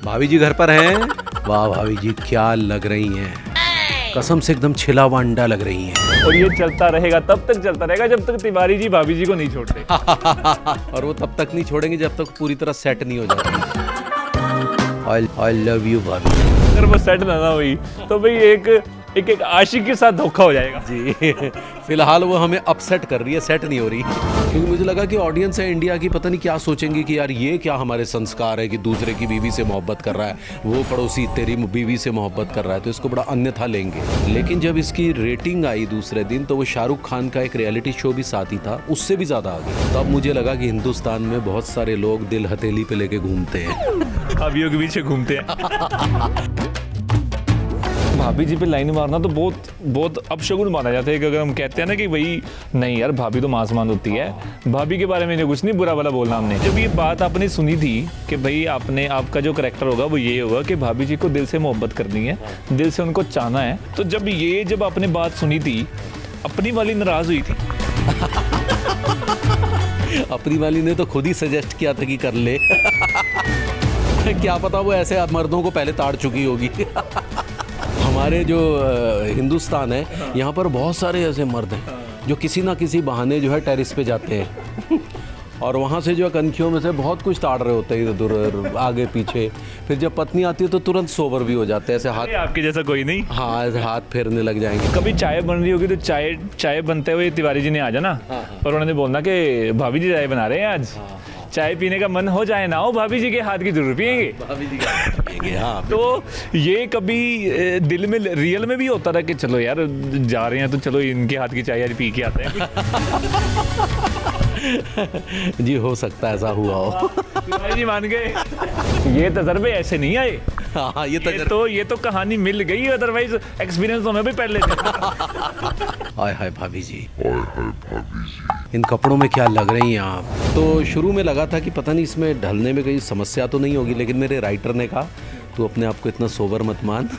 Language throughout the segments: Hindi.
भाभी जी घर पर हैं? वाह भाभी जी क्या लग रही हैं, कसम से एकदम छिला हुआ अंडा लग रही हैं। और ये चलता रहेगा, तब तक चलता रहेगा जब तक तिवारी जी भाभी जी को नहीं छोड़ते। और वो तब तक नहीं छोड़ेंगे जब तक पूरी तरह सेट नहीं हो जाती। आई लव यू भाभी। अगर वो सेट ना हुई तो भाई एक आशिक के साथ धोखा हो जाएगा जी। फिलहाल वो हमें अपसेट कर रही है, सेट नहीं हो रही। क्योंकि मुझे लगा कि ऑडियंस है इंडिया की, पता नहीं क्या सोचेंगे कि यार ये क्या हमारे संस्कार है कि दूसरे की बीवी से मोहब्बत कर रहा है, वो पड़ोसी तेरी बीवी से मोहब्बत कर रहा है, तो इसको बड़ा अन्यथा लेंगे। लेकिन जब इसकी रेटिंग आई दूसरे दिन तो वो शाहरुख खान का एक रियलिटी शो भी साथ ही था, उससे भी ज़्यादा आ गई। तब मुझे लगा कि हिंदुस्तान में बहुत सारे लोग दिल हथेली पे लेके घूमते हैं, भाभीियों के पीछे घूमते हैं। भाभी जी पे लाइन मारना तो बहुत अपशगुन माना जाता है कि अगर हम कहते हैं ना कि भाई नहीं यार भाभी तो मांसमान होती है, भाभी के बारे में कुछ नहीं बुरा वाला बोलना हमने। जब ये बात आपने सुनी थी कि भाई आपका जो करैक्टर होगा वो ये होगा कि भाभी जी को दिल से मोहब्बत करनी है, दिल से उनको चाहना है, तो जब आपने बात सुनी थी अपनी वाली नाराज हुई थी? अपनी वाली ने तो खुद ही सजेस्ट किया था कि कर ले। क्या पता वो ऐसे मर्दों को पहले ताड़ चुकी होगी। हमारे जो हिंदुस्तान है यहाँ पर बहुत सारे ऐसे मर्द हैं जो किसी ना किसी बहाने जो है टेरिस पे जाते हैं और वहाँ से जो है कनखियों में से बहुत कुछ ताड़ रहे होते हैं इधर उधर आगे पीछे। फिर जब पत्नी आती है तो तुरंत सोबर भी हो जाते हैं, ऐसे हाथ आपके जैसा कोई नहीं। हाँ ऐसे हाथ फेरने लग जाएंगे। कभी चाय बन रही होगी तो चाय बनते हुए तिवारी जी ने आ जाना और उन्होंने बोलना कि भाभी जी चाय बना रहे हैं आज, चाय पीने का मन हो जाए ना हो भाभी जी के हाथ की जरूर पियेंगे, भाभी जी के पियेंगे। हाँ तो ये कभी दिल में रियल में भी होता था कि चलो यार जा रहे हैं तो चलो इनके हाथ की चाय यार पी के आते हैं। जी हो सकता है ऐसा हुआ हो। तिवारी जी मान गए, ये तजर्बे ऐसे नहीं आए। हाँ ये तो कहानी मिल गई, अदरवाइज एक्सपीरियंस हमें भी पहले। हाय हाय भाभी जी, इन कपड़ों में क्या लग रही हैं आप। तो शुरू में लगा था कि पता नहीं इसमें ढलने में कोई समस्या तो नहीं होगी, लेकिन मेरे राइटर ने कहा तू अपने आप को इतना सोबर मत मान।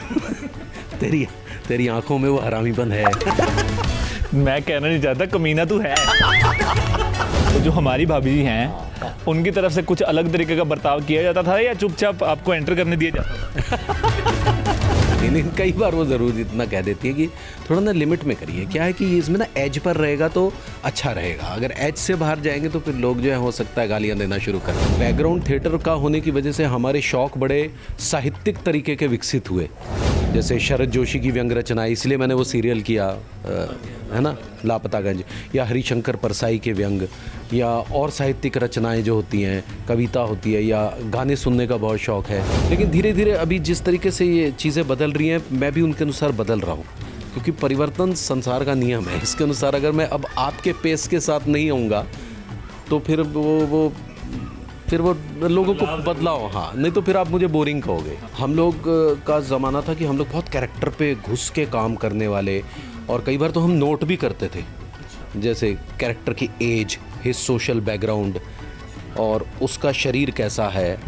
तेरी आंखों में वो हरामीपन है। मैं कहना नहीं चाहता, कमीना तू है। तो जो हमारी भाभी जी हैं उनकी तरफ से कुछ अलग तरीके का बर्ताव किया जाता था या चुपचाप आपको एंटर करने दिया जाता था? लेकिन कई बार वो ज़रूर इतना कह देती है कि थोड़ा ना लिमिट में करिए। क्या है कि इसमें ना एज पर रहेगा तो अच्छा रहेगा, अगर एज से बाहर जाएंगे तो फिर लोग जो है हो सकता है गालियाँ देना शुरू कर दें। बैकग्राउंड थिएटर का होने की वजह से हमारे शौक बड़े साहित्यिक तरीके के विकसित हुए। जैसे शरद जोशी की व्यंग रचना, इसलिए मैंने वो सीरियल किया है ना लापतागंज, या हरिशंकर परसाई के व्यंग, या और साहित्यिक रचनाएं जो होती हैं, कविता होती है, या गाने सुनने का बहुत शौक़ है। लेकिन धीरे धीरे अभी जिस तरीके से ये चीज़ें बदल रही हैं मैं भी उनके अनुसार बदल रहा हूँ, क्योंकि परिवर्तन संसार का नियम है। इसके अनुसार अगर मैं अब आपके पेस के साथ नहीं आऊँगा तो फिर वो लोगों को बदलाव, हाँ नहीं तो फिर आप मुझे बोरिंग कहोगे। हम लोग का ज़माना था कि हम लोग बहुत कैरेक्टर पे घुस के काम करने वाले, और कई बार तो हम नोट भी करते थे, जैसे कैरेक्टर की एज, हिज सोशल बैकग्राउंड और उसका शरीर कैसा है,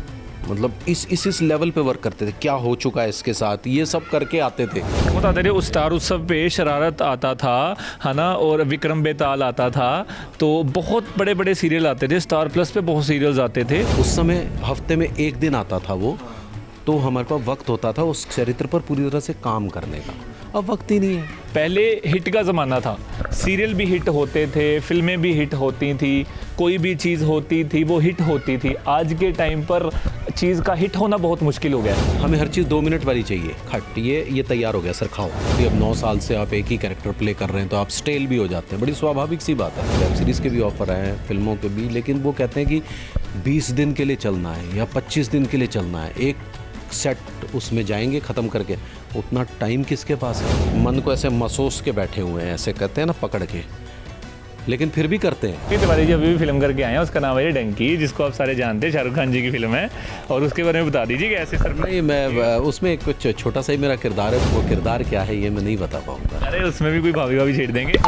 मतलब इस लेवल पे वर्क करते थे, क्या हो चुका है इसके साथ, ये सब करके आते थे। बताते थे स्टार उत्सव पे शरारत आता था है ना, और विक्रम बेताल आता था, तो बहुत बड़े बड़े सीरियल आते थे। स्टार प्लस पे बहुत सीरियल्स आते थे उस समय, हफ्ते में एक दिन आता था वो, तो हमारे पास वक्त होता था उस चरित्र पर पूरी तरह से काम करने का। अब वक्त ही नहीं है। पहले हिट का ज़माना था, सीरियल भी हिट होते थे, फिल्में भी हिट होती थी, कोई भी चीज़ होती थी वो हिट होती थी। आज के टाइम पर चीज़ का हिट होना बहुत मुश्किल हो गया है। हमें हर चीज़ 2 मिनट वाली चाहिए, खट ये तैयार हो गया सर खाओ। अब 9 साल से आप एक ही कैरेक्टर प्ले कर रहे हैं तो आप स्टेल भी हो जाते हैं, बड़ी स्वाभाविक सी बात है। वेब सीरीज़ के भी ऑफर आए हैं, फिल्मों के भी, लेकिन वो कहते हैं कि 20 दिन के लिए चलना है या 25 दिन के लिए चलना है, एक सेट उसमें जाएंगे ख़त्म करके। उतना टाइम किसके पास है? मन को ऐसे मसोस के बैठे हुए हैं, ऐसे कहते हैं ना पकड़ के, लेकिन फिर भी करते हैं। तिवारी जी अभी भी फिल्म करके आए हैं, उसका नाम है डंकी, जिसको आप सारे जानते हैं, शाहरुख खान जी की फिल्म है, और उसके बारे में बता दीजिए कि ऐसे सर। नहीं, मैं उसमें कुछ छोटा सा ही मेरा किरदार है, वो किरदार क्या है ये मैं नहीं बता पाऊँगा। अरे उसमें भी कोई भाभी छेड़ देंगे।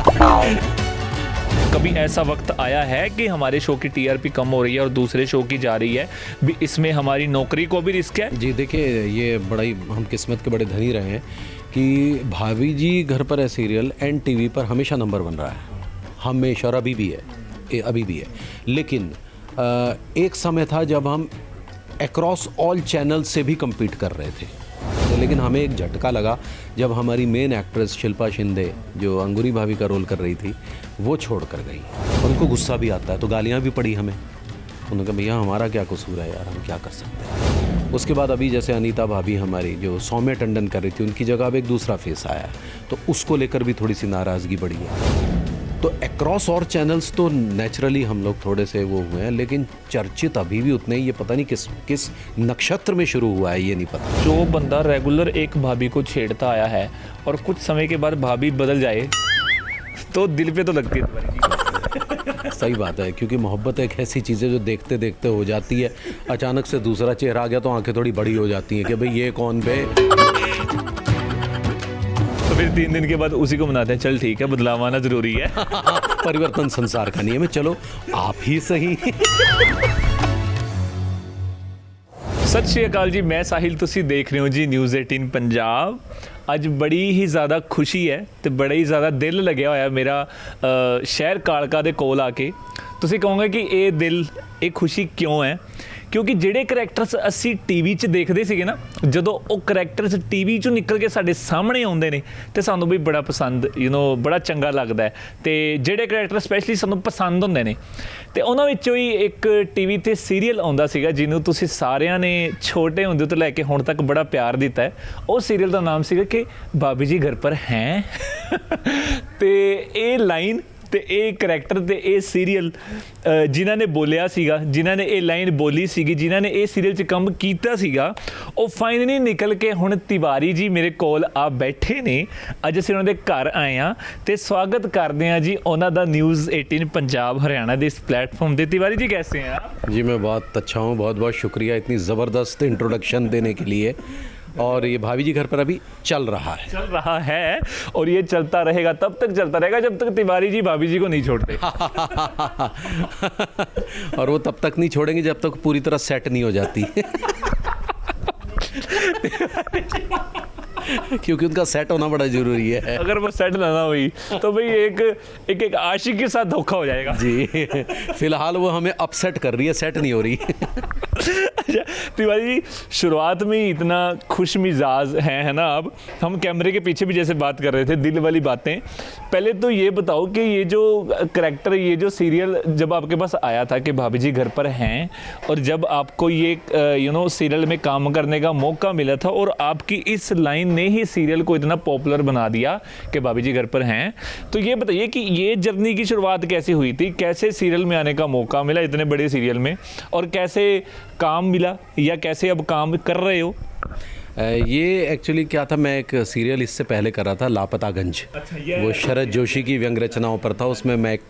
कभी ऐसा वक्त आया है कि हमारे शो की टीआरपी कम हो रही है और दूसरे शो की जा रही है, भी इसमें हमारी नौकरी को भी रिस्क है? जी देखिए, ये बड़ा ही हम किस्मत के बड़े धनी रहे हैं कि भाभी जी घर पर है सीरियल NTV पर हमेशा नंबर 1 रहा है, हमेशा, और अभी भी है। लेकिन एक समय था जब हम अक्रॉस ऑल चैनल से भी कम्पीट कर रहे थे। लेकिन हमें एक झटका लगा जब हमारी मेन एक्ट्रेस शिल्पा शिंदे, जो अंगूरी भाभी का रोल कर रही थी, वो छोड़ कर गई। और उनको गुस्सा भी आता है, तो गालियाँ भी पड़ी हमें। उन्होंने कहा भैया हमारा क्या कसूर है यार, हम क्या कर सकते हैं। उसके बाद अभी जैसे अनीता भाभी हमारी जो सौम्य टंडन कर रही थी, उनकी जगह अब एक दूसरा फेस आया, तो उसको लेकर भी थोड़ी सी नाराज़गी बढ़ी है। तो अक्रॉस और चैनल्स तो नेचुरली हम लोग थोड़े से वो हुए हैं, लेकिन चर्चित अभी भी उतने ही। ये पता नहीं किस नक्षत्र में शुरू हुआ है, ये नहीं पता। जो बंदा रेगुलर एक भाभी को छेड़ता आया है और कुछ समय के बाद भाभी बदल जाए तो दिल पे तो लगती है। सही बात है, क्योंकि मोहब्बत एक ऐसी चीज़ है जो देखते देखते हो जाती है। अचानक से दूसरा चेहरा आ गया तो आंखें थोड़ी बड़ी हो जाती हैं कि भाई ये कौन बे। तो फिर 3 दिन के बाद उसी को मनाते हैं, चल ठीक है बदलाव आना जरूरी है। परिवर्तन संसार का नियम है, चलो आप ही सही। सत श्री अकाल जी, मैं साहिल, तुसी देख रहे हो जी न्यूज़ 18 पंजाब। ਅੱਜ ਬੜੀ ਹੀ ਜ਼ਿਆਦਾ ਖੁਸ਼ੀ ਹੈ ਤੇ ਬੜਾ ਹੀ ਜ਼ਿਆਦਾ ਦਿਲ ਲੱਗਿਆ ਹੋਇਆ ਮੇਰਾ ਸ਼ਹਿਰ ਕਾਲਕਾ ਦੇ ਕੋਲ ਆ ਕੇ। ਤੁਸੀਂ ਕਹੋਗੇ ਕਿ ਇਹ ਦਿਲ, ਇਹ ਖੁਸ਼ੀ ਕਿਉਂ ਹੈ? ਕਿਉਂਕਿ ਜਿਹੜੇ ਕਰੈਕਟਰਸ ਅਸੀਂ ਟੀਵੀ 'ਚ ਦੇਖਦੇ ਸੀਗੇ ਨਾ, ਜਦੋਂ ਉਹ ਕਰੈਕਟਰਸ ਟੀਵੀ 'ਚੋਂ ਨਿਕਲ ਕੇ ਸਾਡੇ ਸਾਹਮਣੇ ਆਉਂਦੇ ਨੇ ਤੇ ਸਾਨੂੰ ਵੀ ਬੜਾ ਪਸੰਦ ਬੜਾ ਚੰਗਾ ਲੱਗਦਾ ਹੈ। ਤੇ ਜਿਹੜੇ ਕਰੈਕਟਰ ਸਪੈਸ਼ਲੀ ਸਾਨੂੰ ਪਸੰਦ ਹੁੰਦੇ ਨੇ, ਤੇ ਉਹਨਾਂ ਵਿੱਚੋਂ ਹੀ ਇੱਕ ਟੀਵੀ 'ਤੇ ਸੀਰੀਅਲ ਆਉਂਦਾ ਸੀਗਾ ਜਿਹਨੂੰ ਤੁਸੀਂ ਸਾਰਿਆਂ ਨੇ ਛੋਟੇ ਹੁੰਦੇ ਤੋਂ ਲੈ ਕੇ ਹੁਣ ਤੱਕ ਬੜਾ ਪਿਆਰ ਦਿੱਤਾ ਹੈ। ਉਹ ਸੀਰੀਅਲ ਦਾ ਨਾਮ ਸੀਗਾ ਕਿ ਭਾਬੀ ਜੀ ਘਰ ਪਰ ਹੈ। ਤੇ ਇਹ ਲਾਈਨ ਤੇ ਇਹ ਕਰੈਕਟਰ ਤੇ ਇਹ ਸੀਰੀਅਲ ਜਿਨ੍ਹਾਂ ਨੇ ਬੋਲਿਆ ਸੀਗਾ, ਜਿਨ੍ਹਾਂ ਨੇ ਇਹ ਲਾਈਨ ਬੋਲੀ ਸੀਗੀ, ਜਿਨ੍ਹਾਂ ਨੇ ਇਹ ਸੀਰੀਅਲ 'ਚ ਕੰਮ ਕੀਤਾ ਸੀਗਾ, ਉਹ ਫਾਈਨਲੀ ਨਿਕਲ ਕੇ ਹੁਣ ਤਿਵਾਰੀ ਜੀ ਮੇਰੇ ਕੋਲ ਆ ਬੈਠੇ ਨੇ। ਅੱਜ ਅਸੀਂ ਉਹਨਾਂ ਦੇ ਘਰ ਆਏ ਹਾਂ ਤੇ ਸਵਾਗਤ ਕਰਦੇ ਹਾਂ ਜੀ ਉਹਨਾਂ ਦਾ न्यूज़ 18 पंजाब हरियाणा ਦੇ ਇਸ प्लेटफॉर्म ਦੇ। तिवारी जी कैसे हैं आप? जी मैं बहुत अच्छा हूँ, बहुत बहुत शुक्रिया इतनी ज़बरदस्त इंट्रोडक्शन देने के लिए। और ये भाभी जी घर पर अभी चल रहा है और ये चलता रहेगा, तब तक चलता रहेगा जब तक तिवारी जी भाभी जी को नहीं छोड़ते। और वो तब तक नहीं छोड़ेंगे जब तक पूरी तरह सेट नहीं हो जाती। क्योंकि उनका सेट होना बड़ा जरूरी है। अगर वो सेट ना हुई तो भाई एक आशिक के साथ धोखा हो जाएगा जी। फिलहाल वो हमें अपसेट कर रही है, सेट नहीं हो रही। अच्छा तिवारी जी, शुरुआत में ही इतना खुश मिजाज है ना आप? हम कैमरे के पीछे भी जैसे बात कर रहे थे, दिल वाली बातें। पहले तो ये बताओ कि ये जो करैक्टर, ये जो सीरियल जब आपके पास आया था कि भाभी जी घर पर हैं, और जब आपको ये सीरियल में काम करने का मौका मिला था और आपकी इस लाइन ने ही सीरियल को इतना पॉपुलर बना दिया कि भाभी जी घर पर हैं, तो ये बताइए कि ये जर्नी की शुरुआत कैसे हुई थी? कैसे सीरियल में आने का मौका मिला इतने बड़े सीरियल में, और कैसे काम मिला, या कैसे अब काम कर रहे हो? ये एक्चुअली क्या था, मैं एक सीरियल इससे पहले कर रहा था, लापतागंज। अच्छा, वो शरद जोशी की व्यंग रचनाओं पर था। उसमें मैं एक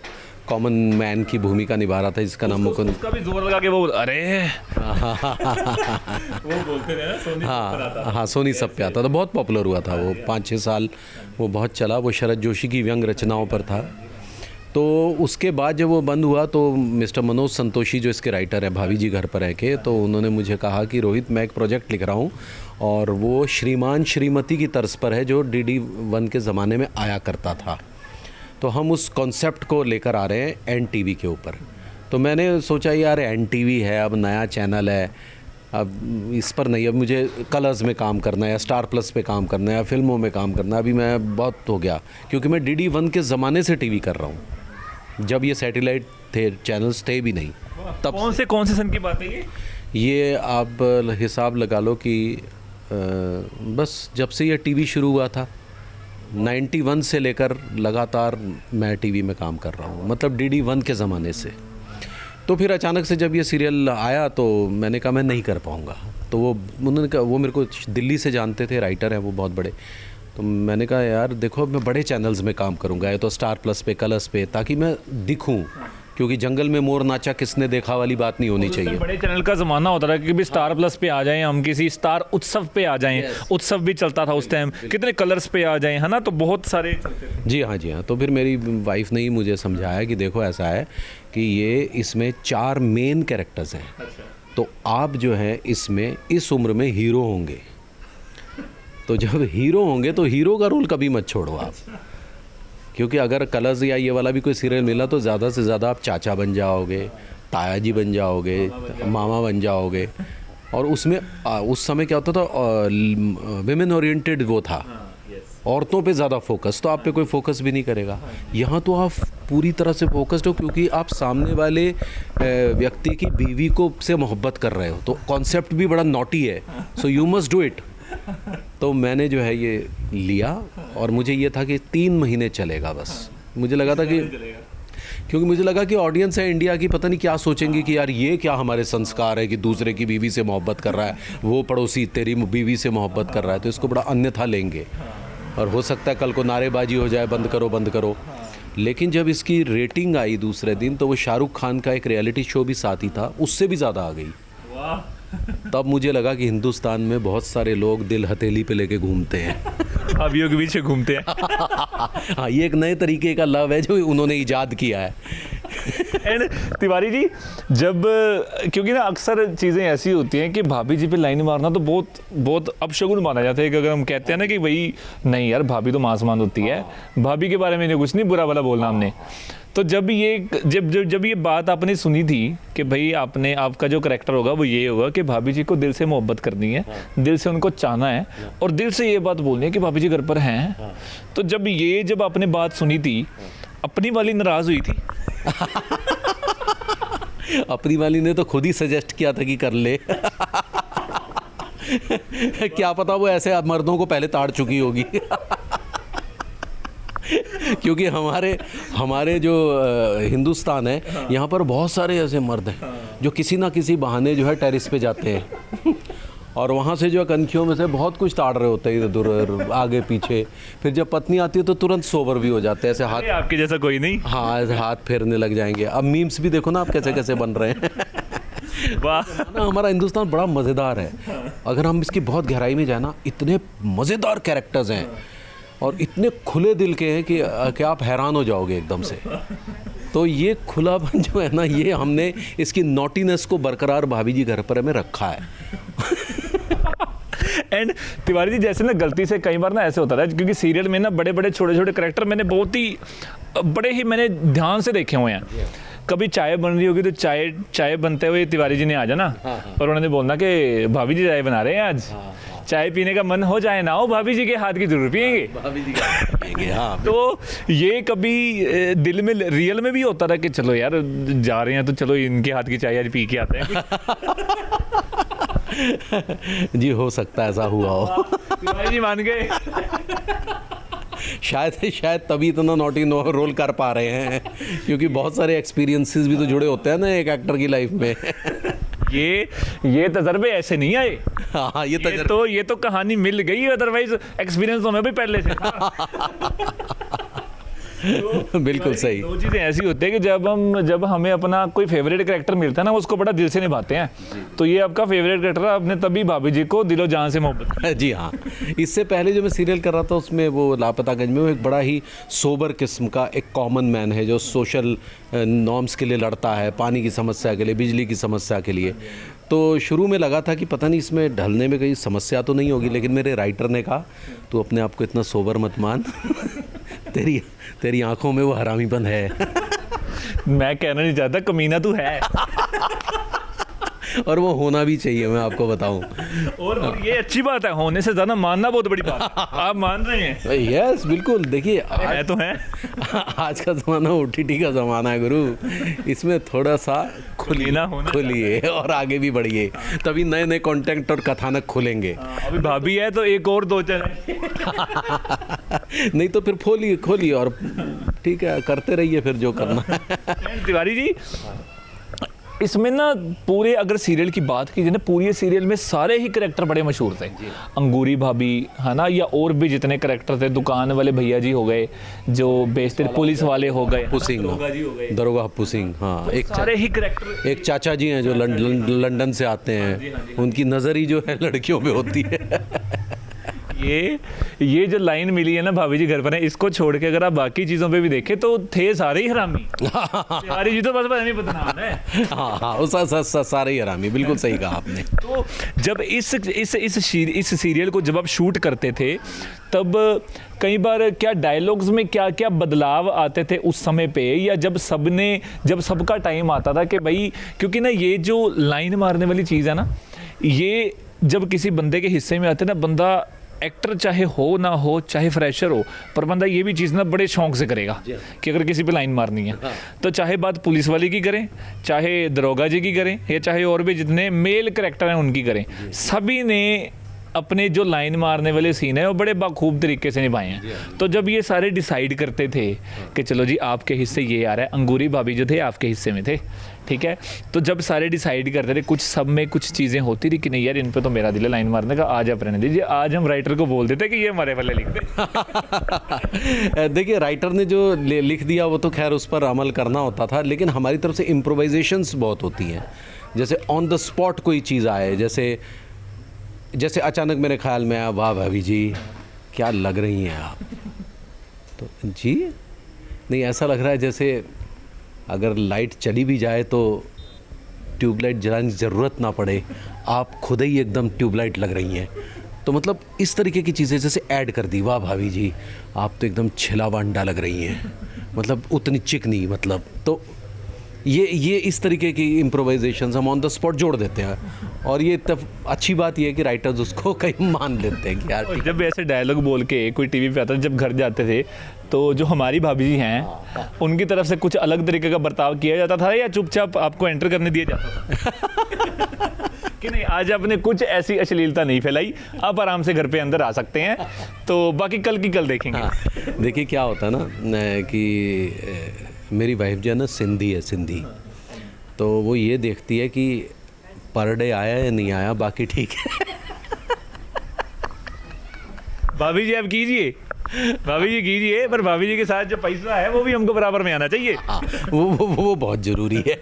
कॉमन मैन की भूमिका निभा रहा था जिसका नाम मुकुंद। उसका भी जोर लगा के वो अरे वो बोलते थे ना, सोनी हाँ सोनी सब पे आता था, बहुत पॉपुलर हुआ था वो। 5-6 साल वो बहुत चला। वो शरद जोशी की व्यंग रचनाओं पर था। तो उसके बाद जब वो बंद हुआ तो मिस्टर मनोज संतोषी जो इसके राइटर है भाभी जी घर पर है के, तो उन्होंने मुझे कहा कि रोहित मैं एक प्रोजेक्ट लिख रहा हूँ और वो श्रीमान श्रीमती की तर्ज पर है जो DD1 के ज़माने में आया करता था। तो हम उस कॉन्सेप्ट को लेकर आ रहे हैं NTV के ऊपर। तो मैंने सोचा यार NTV है, अब नया चैनल है, अब इस पर नहीं, अब मुझे कलर्स में काम करना है या स्टार प्लस पे काम करना है या फिल्मों में काम करना है। अभी मैं बहुत हो गया, क्योंकि मैं DD1 के ज़माने से टीवी कर रहा हूँ, जब ये सैटेलाइट थे, चैनल्स थे भी नहीं तब। कौन से सन की बात है ये आप हिसाब लगा लो कि बस जब से ये टीवी शुरू हुआ था 91 से लेकर लगातार मैं टीवी में काम कर रहा हूँ, मतलब DD1 के ज़माने से। तो फिर अचानक से जब ये सीरियल आया तो मैंने कहा मैं नहीं कर पाऊँगा। तो वो उन्होंने कहा, वो मेरे को दिल्ली से जानते थे, राइटर हैं वो बहुत बड़े। तो मैंने कहा यार देखो मैं बड़े चैनल्स में काम करूँगा, या तो स्टार प्लस पे, कलर्स पे, ताकि मैं दिखूँ, क्योंकि जंगल में मोर नाचा किसने देखा वाली बात नहीं होनी चाहिए। बड़े चैनल का ज़माना होता था कि भी स्टार प्लस पे आ जाएं, हम किसी स्टार उत्सव पे आ जाएं। उत्सव भी चलता था उस टाइम, कितने कलर्स पे आ जाएं, है ना, तो बहुत सारे चलते थे। जी हाँ। तो फिर मेरी वाइफ ने ही मुझे समझाया कि देखो ऐसा है कि ये इसमें 4 मेन कैरेक्टर्स हैं। तो आप जो है इसमें इस उम्र में हीरो होंगे, तो जब हीरो होंगे तो हीरो का रोल कभी मत छोड़ो आप, क्योंकि अगर कलर्स या ये वाला भी कोई सीरियल मिला तो ज़्यादा से ज़्यादा आप चाचा बन जाओगे, ताया जी बन जाओगे, मामा बन जाओगे। और उसमें उस समय क्या होता था, विमेन ओरिएंटेड वो था, औरतों पे ज़्यादा फोकस, तो आप पे कोई फोकस भी नहीं करेगा। यहाँ तो आप पूरी तरह से फोकस्ड हो क्योंकि आप सामने वाले व्यक्ति की बीवी को से मोहब्बत कर रहे हो, तो कॉन्सेप्ट भी बड़ा नॉटी है, so you must do it. तो मैंने जो है ये लिया और मुझे ये था कि 3 महीने चलेगा बस। मुझे लगा था कि क्योंकि मुझे लगा कि ऑडियंस है इंडिया की, पता नहीं क्या सोचेंगी कि यार ये क्या हमारे संस्कार है कि दूसरे की बीवी से मोहब्बत कर रहा है, वो पड़ोसी तेरी बीवी से मोहब्बत कर रहा है, तो इसको बड़ा अन्यथा लेंगे और हो सकता है कल को नारेबाजी हो जाए, बंद करो बंद करो। लेकिन जब इसकी रेटिंग आई दूसरे दिन, तो वो शाहरुख खान का एक रियलिटी शो भी साथ ही था, उससे भी ज़्यादा आ गई। तब मुझे लगा कि हिंदुस्तान में बहुत सारे लोग दिल हथेली पे लेके घूमते हैं, भाभीियों के पीछे घूमते हैं। हाँ, ये एक नए तरीके का लव है जो उन्होंने ईजाद किया है। एंड तिवारी जी, जब क्योंकि ना अक्सर चीज़ें ऐसी होती हैं कि भाभी जी पे लाइन मारना तो बहुत बहुत अपशगुन माना जाता है कि अगर हम कहते हैं ना कि भाई नहीं यार भाभी तो मांसमान होती है, भाभी के बारे में कुछ नहीं बुरा भला बोलना हमने। तो जब ये बात आपने सुनी थी कि भाई आपका जो करैक्टर होगा वो ये होगा कि भाभी जी को दिल से मोहब्बत करनी है, दिल से उनको चाहना है और दिल से ये बात बोलनी है कि भाभी जी घर पर हैं, तो जब आपने बात सुनी थी, अपनी वाली नाराज़ हुई थी? अपनी वाली ने तो खुद ही सजेस्ट किया था कि कर ले। क्या पता वो ऐसे मर्दों को पहले ताड़ चुकी होगी। क्योंकि हमारे जो हिंदुस्तान है, यहाँ पर बहुत सारे ऐसे मर्द हैं जो किसी ना किसी बहाने जो है टेरिस पे जाते हैं और वहाँ से जो कनखियों में से बहुत कुछ ताड़ रहे होते हैं इधर उधर आगे पीछे। फिर जब पत्नी आती है तो तुरंत सोबर भी हो जाते हैं, ऐसे हाथ आपके जैसा कोई नहीं, हाँ ऐसे हाथ फेरने लग जाएंगे। अब मीम्स भी देखो ना आप कैसे कैसे बन रहे हैं। वाह, ना हमारा हिंदुस्तान बड़ा मज़ेदार है, अगर हम इसकी बहुत गहराई में जाए ना, इतने मज़ेदार कैरेक्टर्स हैं और इतने खुले दिल के हैं कि आप हैरान हो जाओगे एकदम से। तो ये खुलापन जो है ना, ये हमने इसकी नॉटीनेस को बरकरार भाभी जी घर पर हमें रखा है। एंड तिवारी जी, जैसे ना गलती से कई बार ना ऐसे होता है क्योंकि सीरियल में ना बड़े बड़े छोटे छोटे कैरेक्टर मैंने बहुत ही मैंने ध्यान से देखे हुए हैं। कभी चाय बन रही होगी तो चाय बनते हुए तिवारी जी ने आ जाना और उन्होंने बोलना कि भाभी जी चाय बना रहे हैं आज, चाय पीने का मन हो जाए ना हो, भाभी जी के हाथ की जरूर पियेंगे, भाभी जी का पियेंगे। हाँ, तो ये कभी दिल में रियल में भी होता था कि चलो यार जा रहे हैं तो चलो इनके हाथ की चाय आज पी के आते हैं? जी हो सकता है ऐसा हुआ हो। तिवारी जी मान गए। शायद तभी इतना नॉटी रोल कर पा रहे हैं क्योंकि बहुत सारे एक्सपीरियंसेस भी तो जुड़े होते हैं ना एक एक्टर की लाइफ में। ये तजर्बे ऐसे नहीं आए। हाँ, ये तो कहानी मिल गई, अदरवाइज एक्सपीरियंस तो हमें भी पहले से था। तो बिल्कुल सही। दो चीज़ें ऐसी होती है कि जब हमें अपना कोई फेवरेट कैरेक्टर मिलता है ना, उसको बड़ा दिल से निभाते हैं। तो ये आपका फेवरेट कैरेक्टर है, आपने तभी भाभी जी को दिलो जान से मोहब्बत। जी हाँ, इससे पहले जो मैं सीरियल कर रहा था उसमें वो लापतागंज में वो एक बड़ा ही सोबर किस्म का एक कॉमन मैन है जो सोशल नॉर्म्स के लिए लड़ता है, पानी की समस्या के लिए, बिजली की समस्या के लिए। तो शुरू में लगा था कि पता नहीं इसमें ढलने में कोई समस्या तो नहीं होगी, लेकिन मेरे राइटर ने कहा तू अपने आप को इतना सोबर मत मान, तेरी आंखों में वो हरामीपन है। मैं कहना नहीं चाहता, कमीना तू है। और वो होना भी चाहिए, मैं आपको बताऊं। और ये अच्छी बात है, होने से ज़्यादा मानना बहुत बड़ी बात है। आप मान रहे हैं? यस बिल्कुल। देखिए है तो है। आज का ज़माना OTT का ज़माना है गुरु, इसमें थोड़ा सा खुलिए और आगे भी बढ़िए, तभी नए नए कंटेंट और कथानक खुलेंगे। अभी भाभी है तो एक और दो चैनल। नहीं तो फिर खोलिए और ठीक है करते रहिए फिर जो करना है। तिवारी जी, इसमें ना पूरे अगर सीरियल की बात की जाए ना, पूरे सीरियल में सारे ही कैरेक्टर बड़े मशहूर थे। अंगूरी भाभी है ना, या और भी जितने कैरेक्टर थे, दुकान वाले भैया जी हो गए जो बेचते, पुलिस वाले हो गए, दरोगा हप्पू सिंह, हाँ, एक सारे ही कैरेक्टर। एक चाचा जी हैं जो लंदन से आते हैं, उनकी नज़र ही जो है लड़कियों पे होती है। ये जो लाइन मिली है ना भाभी जी घर पर है, इसको छोड़ के अगर आप बाकी चीज़ों पे भी देखें तो थे सारे ही हरामी। तिवारी जी तो बस नहीं बदनाम है। हाँ, सारे ही हरामी, बिल्कुल सही कहा आपने। तो जब इस सीरियल को जब आप शूट करते थे, तब कई बार क्या डायलॉग्स में क्या क्या बदलाव आते थे उस समय पे, या जब सबका टाइम आता था कि भाई, क्योंकि ना ये जो लाइन मारने वाली चीज़ है ना, ये जब किसी बंदे के हिस्से में आते हैं ना, बंदा एक्टर चाहे हो ना हो, चाहे फ्रेशर हो, पर बंदा ये भी चीज़ ना बड़े शौक से करेगा कि अगर किसी पे लाइन मारनी है तो चाहे बात पुलिस वाले की करें, चाहे दरोगा जी की करें, या चाहे और भी जितने मेल करेक्टर हैं उनकी करें, सभी ने अपने जो लाइन मारने वाले सीन है वो बड़े बाखूब तरीके से निभाए हैं। तो जब ये सारे डिसाइड करते थे कि चलो जी आपके हिस्से ये आ रहा है, अंगूरी भाभी जो थे आपके हिस्से में थे, ठीक है, तो जब सारे डिसाइड करते थे कुछ सब में कुछ चीज़ें होती थी कि नहीं यार इन पे तो मेरा दिल है लाइन मारने का, आज आप रहने दीजिए, आज हम राइटर को बोल देते कि ये हमारे वाले लिख दे। देखिए राइटर ने जो लिख दिया वो तो खैर उस पर अमल करना होता था, लेकिन हमारी तरफ से इम्प्रोवाइजेशंस बहुत होती हैं। जैसे ऑन द स्पॉट कोई चीज़ आए, जैसे अचानक मेरे ख्याल में आया, वाह भाभी जी क्या लग रही हैं आप, तो जी नहीं, ऐसा लग रहा है जैसे अगर लाइट चली भी जाए तो ट्यूबलाइट जलाने की ज़रूरत ना पड़े, आप खुद ही एकदम ट्यूबलाइट लग रही हैं। तो मतलब इस तरीके की चीज़ें जैसे ऐड कर दी, वाह भाभी जी आप तो एकदम छिलावा अंडा लग रही हैं, मतलब उतनी चिकनी, मतलब तो ये इस तरीके की इम्प्रोवाइजेशन हम ऑन द स्पॉट जोड़ देते हैं। और ये तब अच्छी बात ये है कि राइटर्स उसको कहीं मान लेते हैं कि यार और जब ऐसे डायलॉग बोल के कोई टीवी पे आता था, जब घर जाते थे तो जो हमारी भाभी जी हैं उनकी तरफ से कुछ अलग तरीके का बर्ताव किया जाता था या चुपचाप आपको एंटर करने दिया जाता था कि नहीं आज आपने कुछ ऐसी अश्लीलता नहीं फैलाई, आप आराम से घर पे अंदर आ सकते हैं, तो बाकी कल की कल देखेंगे। देखिए क्या होता है ना कि मेरी वाइफ जो है ना सिंधी है, सिंधी, तो वो ये देखती है कि पर डे आया या नहीं आया, बाकी ठीक है। भाभी जी आप कीजिए, भाभी जी कीजिए, पर भाभी जी के साथ जो पैसा है वो भी हमको बराबर में आना चाहिए। वो बहुत ज़रूरी है।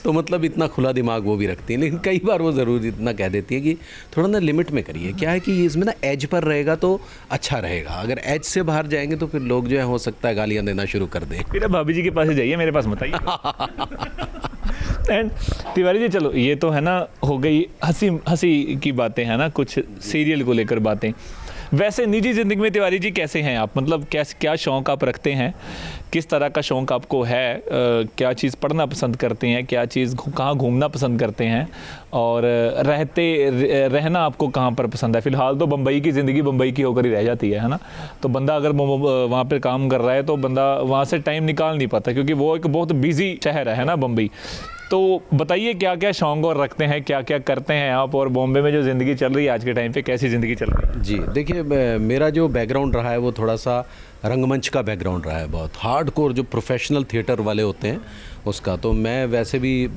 तो मतलब इतना खुला दिमाग वो भी रखती है, लेकिन कई बार वो ज़रूर इतना कह देती है कि थोड़ा ना लिमिट में करिए। क्या है कि इसमें ना एज पर रहेगा तो अच्छा रहेगा, अगर एज से बाहर जाएंगे तो फिर लोग जो है हो सकता है गालियाँ देना शुरू कर दें। फिर भाभी जी के पास ही जाइए, मेरे पास मत आइए। एंड तिवारी जी चलो ये तो है ना हो गई हंसी हंसी की बातें, है ना, कुछ सीरियल को लेकर बातें। वैसे निजी ज़िंदगी में तिवारी जी कैसे हैं आप, मतलब क्या शौक़ आप रखते हैं, किस तरह का शौक़ आपको है, क्या चीज़ पढ़ना पसंद करते हैं, क्या चीज़ कहाँ घूमना पसंद करते हैं, और रहना आपको कहाँ पर पसंद है? फ़िलहाल तो बम्बई की ज़िंदगी बम्बई की होकर ही रह जाती है ना, तो बंदा अगर वहाँ पर काम कर रहा है तो बंदा वहाँ से टाइम निकाल नहीं पाता, क्योंकि वो एक बहुत बिजी शहर है ना बम्बई। तो बताइए क्या क्या शौक़ और रखते हैं, क्या क्या करते हैं आप, और बॉम्बे में जो ज़िंदगी चल रही है आज के टाइम पे कैसी ज़िंदगी चल रही है? जी देखिए, मेरा जो बैकग्राउंड रहा है वो थोड़ा सा रंगमंच का बैकग्राउंड रहा है, बहुत हार्डकोर जो प्रोफेशनल थिएटर वाले होते हैं उसका। तो मैं वैसे भी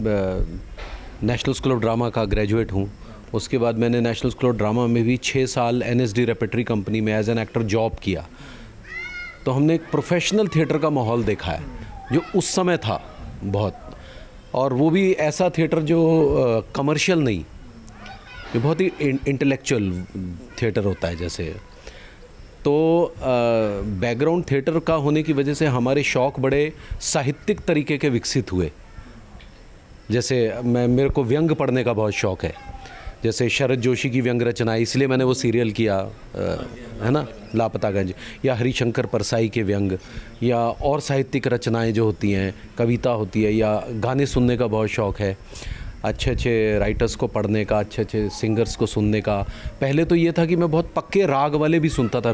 नेशनल स्कूल ऑफ ड्रामा का ग्रेजुएट हूँ। उसके बाद मैंने नेशनल स्कूल ऑफ ड्रामा में भी 6 साल NSD रेपेटरी कंपनी में एज एन एक्टर जॉब किया। तो हमने एक प्रोफेशनल थिएटर का माहौल देखा है जो उस समय था बहुत, और वो भी ऐसा थिएटर जो कमर्शियल नहीं, ये बहुत ही इंटेलेक्चुअल थिएटर होता है जैसे। तो बैकग्राउंड थिएटर का होने की वजह से हमारे शौक़ बड़े साहित्यिक तरीके के विकसित हुए। जैसे मेरे को व्यंग पढ़ने का बहुत शौक़ है, जैसे शरद जोशी की व्यंग रचनाएं, इसलिए मैंने वो सीरियल किया, है ना, लापतागंज, या हरिशंकर परसाई के व्यंग, या और साहित्यिक रचनाएं जो होती हैं, कविता होती है, या गाने सुनने का बहुत शौक़ है, अच्छे अच्छे राइटर्स को पढ़ने का, अच्छे अच्छे सिंगर्स को सुनने का। पहले तो ये था कि मैं बहुत पक्के राग वाले भी सुनता था,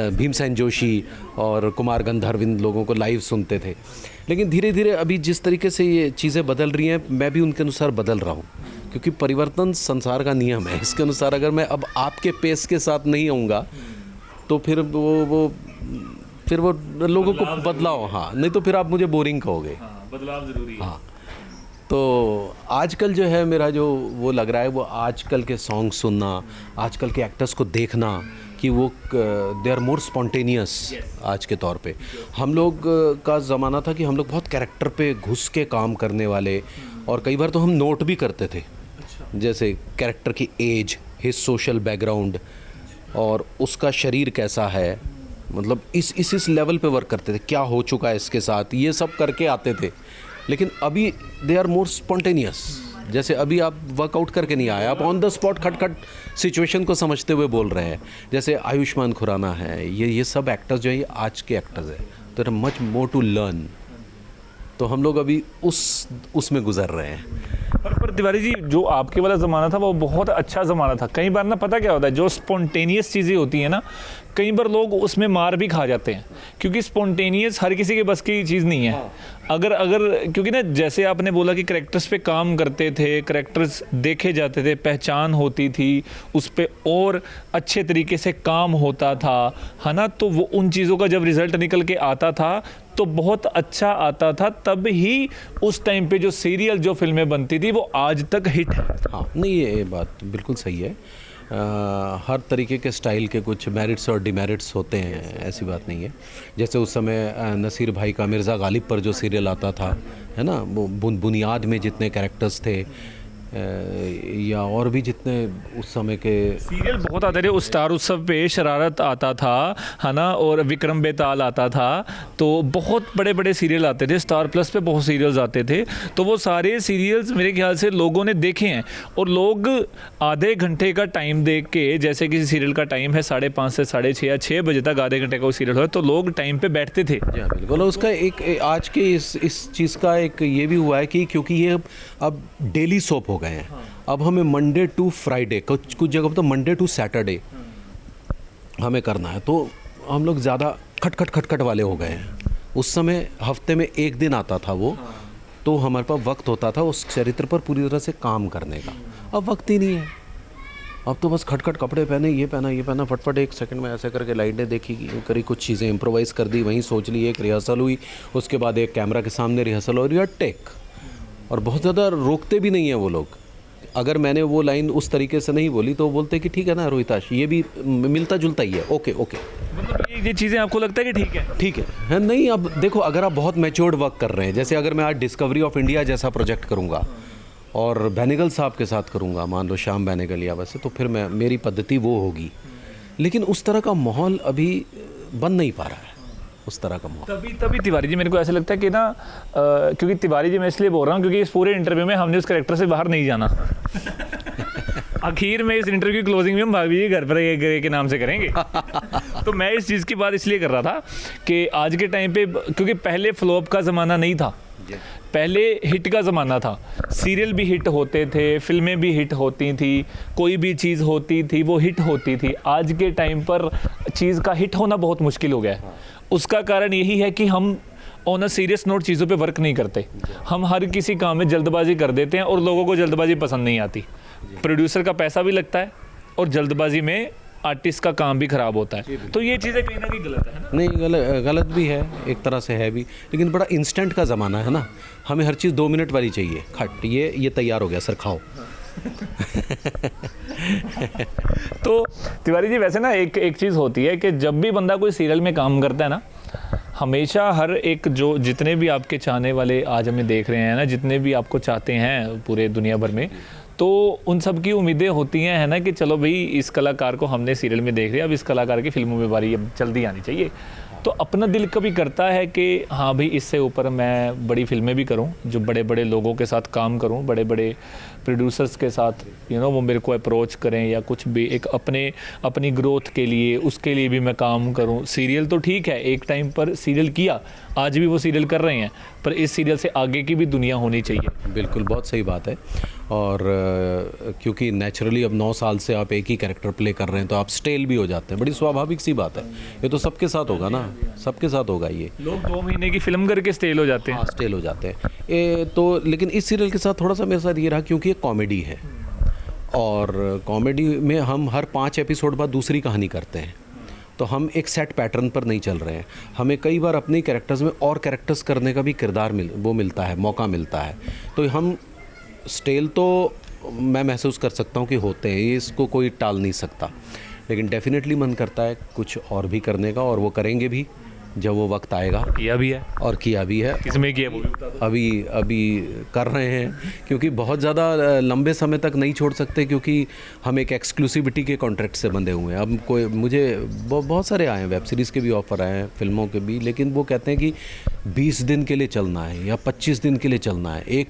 भीमसेन जोशी और कुमार गंधर्व, इन लोगों को लाइव सुनते थे। लेकिन धीरे धीरे अभी जिस तरीके से ये चीज़ें बदल रही हैं, मैं भी उनके अनुसार बदल रहा हूँ, क्योंकि परिवर्तन संसार का नियम है। इसके अनुसार अगर मैं अब आपके पेस के साथ नहीं आऊँगा तो फिर वो लोगों को बदलाव, हाँ, नहीं तो फिर आप मुझे बोरिंग कहोगे। बदलाव ज़रूरी है। हाँ, तो आजकल जो है मेरा जो वो लग रहा है, वो आजकल के सॉन्ग सुनना, आजकल के एक्टर्स को देखना कि वो दे आर मोर स्पॉन्टेनियस। आज के तौर पे हम लोग का ज़माना था कि हम लोग बहुत कैरेक्टर पे घुस के काम करने वाले, और कई बार तो हम नोट भी करते थे, जैसे कैरेक्टर की एज, हिज सोशल बैकग्राउंड, और उसका शरीर कैसा है, मतलब इस लेवल पे वर्क करते थे, क्या हो चुका है इसके साथ, ये सब करके आते थे। लेकिन अभी दे आर मोर स्पॉन्टेनियस, जैसे अभी आप वर्कआउट करके नहीं आए, आप ऑन द स्पॉट खट सिचुएशन को समझते हुए बोल रहे हैं। जैसे आयुष्मान खुराना है, ये सब एक्टर्स जो है ये आज के एक्टर्स हैं, तो मच मोर टू लर्न। तो हम लोग अभी उसमें गुजर रहे हैं। पर तिवारी जी, जो आपके वाला ज़माना था वो बहुत अच्छा ज़माना था। कई बार ना पता क्या होता है, जो स्पॉन्टेनियस चीज़ें होती हैं ना, कई बार लोग उसमें मार भी खा जाते हैं, क्योंकि स्पॉन्टेनियस हर किसी के बस की चीज़ नहीं है। अगर क्योंकि ना जैसे आपने बोला कि करेक्टर्स पे काम करते थे, करेक्टर्स देखे जाते थे, पहचान होती थी, उस पे और अच्छे तरीके से काम होता था, है ना, तो वो उन चीज़ों का जब रिज़ल्ट निकल के आता था तो बहुत अच्छा आता था। तब ही उस टाइम पे जो सीरियल, जो फिल्में बनती थी, वो आज तक हिट है। हाँ, नहीं ये बात बिल्कुल सही है। हर तरीके के स्टाइल के कुछ मेरिट्स और डिमेरिट्स होते हैं, ऐसी बात नहीं है। जैसे उस समय नसीर भाई का मिर्ज़ा गालिब पर जो सीरियल आता था, है ना, वो बुनियाद में जितने कैरेक्टर्स थे, या और भी जितने उस समय के सीरियल बहुत आते थे। उस स्टार उत्सव पे शरारत आता था, है ना, और विक्रम बेताल आता था, तो बहुत बड़े बड़े सीरियल आते थे। स्टार प्लस पे बहुत सीरियल्स आते थे, तो वो सारे सीरियल्स मेरे ख्याल से लोगों ने देखे हैं। और लोग आधे घंटे का टाइम देख के, जैसे किसी सीरियल का टाइम है 5:30 से 6:30 या 6 बजे तक आधे घंटे का वो सीरियल हो, तो लोग टाइम पे बैठते थे। जी हाँ, बिल्कुल। और उसका एक आज के इस चीज़ का एक ये भी हुआ है कि क्योंकि ये अब डेली सोप हो गए हैं। अब हमें मंडे टू फ्राइडे, कुछ जगह पर तो मंडे टू सैटरडे हमें करना है, तो हम लोग ज़्यादा खटखट वाले हो गए हैं। उस समय हफ्ते में एक दिन आता था वो, तो हमारे पास वक्त होता था उस चरित्र पर पूरी तरह से काम करने का। अब वक्त ही नहीं है। अब तो बस खटखट कपड़े पहने, ये पहना, फटफट 1 सेकंड में ऐसे करके लाइटें देखी करी, कुछ चीज़ें इम्प्रोवाइज़ कर दी, वहीं सोच ली, एक रिहर्सल हुई, उसके बाद एक कैमरा के सामने रिहर्सल हो रही है, टेक। और बहुत ज़्यादा रोकते भी नहीं हैं वो लोग। अगर मैंने वो लाइन उस तरीके से नहीं बोली तो वो बोलते कि ठीक है ना रोहिताश, ये भी मिलता जुलता ही है, ओके। मतलब ये चीज़ें आपको लगता है कि ठीक है नहीं। अब देखो, अगर आप बहुत मैच्योर्ड वर्क कर रहे हैं, जैसे अगर मैं आज डिस्कवरी ऑफ इंडिया जैसा प्रोजेक्ट करूँगा और बेनेगल साहब के साथ करूँगा, मान लो श्याम बेनेगल या वैसे, तो फिर मेरी पद्धति वो होगी। लेकिन उस तरह का माहौल अभी बन नहीं पा रहा है, उस तरह का माहौल। तभी तिवारी जी, मेरे को ऐसा लगता है कि ना, क्योंकि तिवारी जी मैं इसलिए बोल रहा हूँ क्योंकि इस पूरे इंटरव्यू में हमने उस कैरेक्टर से बाहर नहीं जाना। आखिर में इस इंटरव्यू की क्लोजिंग में हम भाभी जी घर पर के नाम से करेंगे। तो मैं इस चीज़ की बात इसलिए कर रहा था कि आज के टाइम पे, क्योंकि पहले फ्लॉप का ज़माना नहीं था, पहले हिट का ज़माना था। सीरियल भी हिट होते थे, फिल्में भी हिट होती थी, कोई भी चीज़ होती थी वो हिट होती थी। आज के टाइम पर चीज़ का हिट होना बहुत मुश्किल हो गया है। उसका कारण यही है कि हम ऑन अ सीरियस नोट चीज़ों पे वर्क नहीं करते। हम हर किसी काम में जल्दबाजी कर देते हैं और लोगों को जल्दबाजी पसंद नहीं आती। प्रोड्यूसर का पैसा भी लगता है और जल्दबाजी में आर्टिस्ट का काम भी ख़राब होता है। तो ये चीज़ें कहीं ना कहीं गलत है ना? नहीं, गलत भी है, एक तरह से है भी, लेकिन बड़ा इंस्टेंट का ज़माना है ना। हमें हर चीज़ 2 मिनट वाली चाहिए, खट ये तैयार हो गया सर, खाओ। तो तिवारी जी, वैसे ना एक चीज़ होती है कि जब भी बंदा कोई सीरियल में काम करता है ना, हमेशा हर एक जो जितने भी आपके चाहने वाले आज हमें देख रहे हैं ना, जितने भी आपको चाहते हैं पूरे दुनिया भर में, तो उन सब की उम्मीदें होती हैं, है ना, कि चलो भाई इस कलाकार को हमने सीरियल में देख लिया, अब इस कलाकार की फिल्मों में बारी अब जल्दी आनी चाहिए। तो अपना दिल कभी करता है कि हाँ भाई इससे ऊपर मैं बड़ी फिल्में भी करूं, जो बड़े बड़े लोगों के साथ काम करूं, बड़े बड़े प्रोड्यूसर्स के साथ, वो मेरे को अप्रोच करें या कुछ भी, एक अपनी ग्रोथ के लिए, उसके लिए भी मैं काम करूं। सीरियल तो ठीक है, एक टाइम पर सीरियल किया, आज भी वो सीरियल कर रहे हैं, पर इस सीरियल से आगे की भी दुनिया होनी चाहिए। बिल्कुल, बहुत सही बात है। और क्योंकि नेचुरली अब 9 साल से आप एक ही कैरेक्टर प्ले कर रहे हैं तो आप स्टेल भी हो जाते हैं, बड़ी स्वाभाविक सी बात है। ये तो सबके साथ होगा ना, सबके साथ होगा ये। लोग 2 महीने की फिल्म करके स्टेल हो जाते हैं। हाँ, स्टेल हो जाते हैं। तो लेकिन इस सीरियल के साथ थोड़ा सा मेरे साथ ये रहा, क्योंकि ये कॉमेडी है और कॉमेडी में हम हर 5 एपिसोड बाद दूसरी कहानी करते हैं, तो हम एक सेट पैटर्न पर नहीं चल रहे हैं। हमें कई बार अपने कैरेक्टर्स में और कैरेक्टर्स करने का भी किरदार मिलता है, मौका मिलता है। तो हम स्टेल तो मैं महसूस कर सकता हूँ कि होते हैं, इसको कोई टाल नहीं सकता, लेकिन डेफिनेटली मन करता है कुछ और भी करने का, और वो करेंगे भी जब वो वक्त आएगा। किया भी है और किया भी है। किसमें किया वो भी बता दो। अभी कर रहे हैं, क्योंकि बहुत ज़्यादा लंबे समय तक नहीं छोड़ सकते, क्योंकि हम एक एक्सक्लूसिविटी के कॉन्ट्रैक्ट से बंधे हुए हैं। अब मुझे बहुत सारे आए हैं, वेब सीरीज़ के भी ऑफ़र आए हैं, फिल्मों के भी, लेकिन वो कहते हैं कि 20 दिन के लिए चलना है या 25 दिन के लिए चलना है, एक